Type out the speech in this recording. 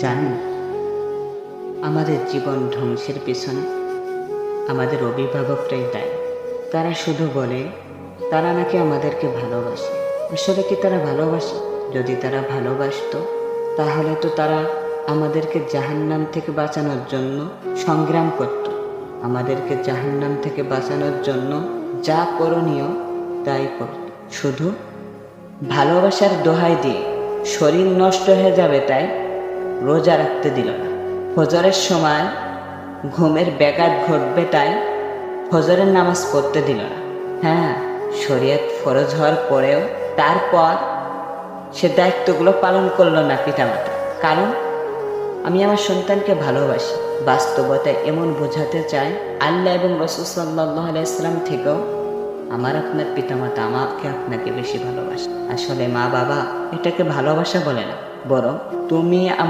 জানেন, আমাদের জীবন ধ্বংসের পেছনে আমাদের অভিভাবকরাই দায়ী। তারা শুধু বলে তারা নাকি আমাদেরকে ভালোবাসে। আসলে কি তারা ভালোবাসে? যদি তারা ভালোবাসতো তাহলে তো তারা আমাদেরকে জাহান্নাম থেকে বাঁচানোর জন্য সংগ্রাম করত। আমাদেরকে জাহান্নাম থেকে বাঁচানোর জন্য যা করণীয় তাই করত। শুধু ভালোবাসার দোহাই দিয়ে শরীর নষ্ট হয়ে যাবে তাই রোজা রাখতে দিল না। ফজরের সময় ঘুমের ব্যাঘাত ঘটবে তাই ফজরের নামাজ পড়তে দিল না। হ্যাঁ, শরীয়ত ফরজ হওয়ার পরেও তারপর সে দায়িত্বগুলো পালন করলো না পিতামাতা। কারণ আমি আমার সন্তানকে ভালোবাসি। বাস্তবতায় এমন বোঝাতে চাই, আল্লাহ এবং রাসূল সাল্লাল্লাহু আলাইহি ওয়াসাল্লাম থেকেও আমার আপনার পিতামাতা আমাকে আপনাকে বেশি ভালোবাসে। আসলে মা বাবা এটাকে ভালোবাসা বলে না, বরং তুমি